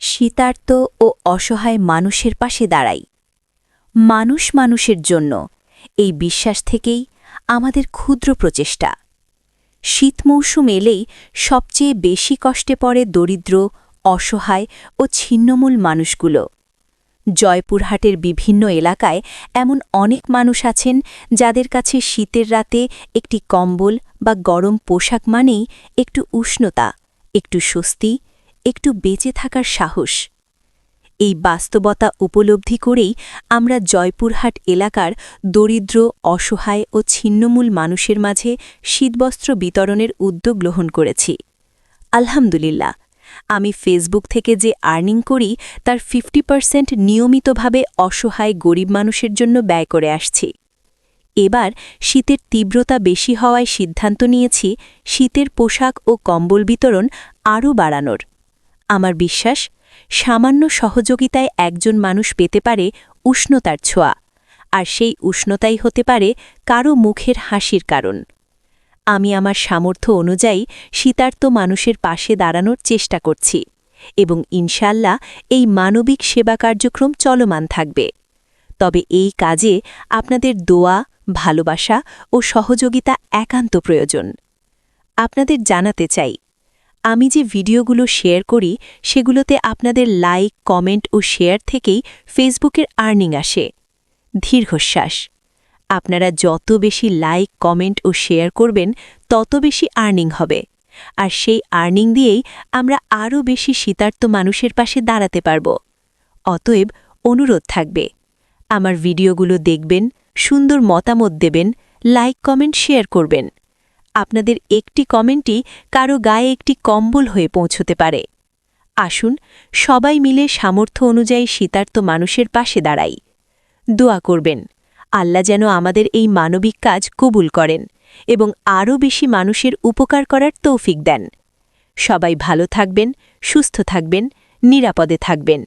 শীতার্ত ও অসহায় মানুষের পাশে দাঁড়াই। মানুষ মানুষের জন্য, এই বিশ্বাস থেকেই আমাদের ক্ষুদ্র প্রচেষ্টা। শীত মৌসুম এলেই সবচেয়ে বেশি কষ্টে পড়ে দরিদ্র, অসহায় ও ছিন্নমূল মানুষগুলো। জয়পুরহাটের বিভিন্ন এলাকায় এমন অনেক মানুষ আছেন যাদের কাছে শীতের রাতে একটি কম্বল বা গরম পোশাক মানেই একটু উষ্ণতা, একটু স্বস্তি, একটু বেঁচে থাকার সাহস। এই বাস্তবতা উপলব্ধি করেই আমরা জয়পুরহাট এলাকার দরিদ্র, অসহায় ও ছিন্নমূল মানুষের মাঝে শীতবস্ত্র বিতরণের উদ্যোগ গ্রহণ করেছি। আলহামদুলিল্লাহ, আমি ফেসবুক থেকে যে আর্নিং করি তার 50% নিয়মিতভাবে অসহায় গরিব মানুষের জন্য ব্যয় করে আসছি। এবার শীতের তীব্রতা বেশি হওয়ায় সিদ্ধান্ত নিয়েছি শীতের পোশাক ও কম্বল বিতরণ আরও বাড়ানোর। আমার বিশ্বাস, সামান্য সহযোগিতায় একজন মানুষ পেতে পারে উষ্ণতার ছোঁয়া, আর সেই উষ্ণতাই হতে পারে কারও মুখের হাসির কারণ। আমি আমার সামর্থ্য অনুযায়ী শীতার্ত মানুষের পাশে দাঁড়ানোর চেষ্টা করছি এবং ইনশাল্লাহ এই মানবিক সেবা কার্যক্রম চলমান থাকবে। তবে এই কাজে আপনাদের দোয়া, ভালোবাসা ও সহযোগিতা একান্ত প্রয়োজন। আপনাদের জানাতে চাই, আমি যে ভিডিওগুলো শেয়ার করি সেগুলোতে আপনাদের লাইক, কমেন্ট ও শেয়ার থেকেই ফেসবুকের আর্নিং আসে। দীর্ঘশ্বাস। আপনারা যত বেশি লাইক, কমেন্ট ও শেয়ার করবেন তত বেশি আর্নিং হবে, আর সেই আর্নিং দিয়েই আমরা আরও বেশি শীতার্ত মানুষের পাশে দাঁড়াতে পারব। অতএব অনুরোধ থাকবে, আমার ভিডিওগুলো দেখবেন, সুন্দর মতামত দেবেন, লাইক, কমেন্ট, শেয়ার করবেন। আপনাদের একটি কমেন্টই কারো গায়ে একটি কম্বল হয়ে পৌঁছতে পারে। আসুন সবাই মিলে সামর্থ্য অনুযায়ী শীতার্ত মানুষের পাশে দাঁড়াই। দোয়া করবেন, আল্লাহ যেন আমাদের এই মানবিক কাজ কবুল করেন এবং আরও বেশি মানুষের উপকার করার তৌফিক দেন। সবাই ভালো থাকবেন, সুস্থ থাকবেন, নিরাপদে থাকবেন।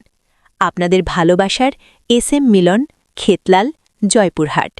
আপনাদের ভালোবাসার SM মিলন, খেতলাল, জয়পুরহাট।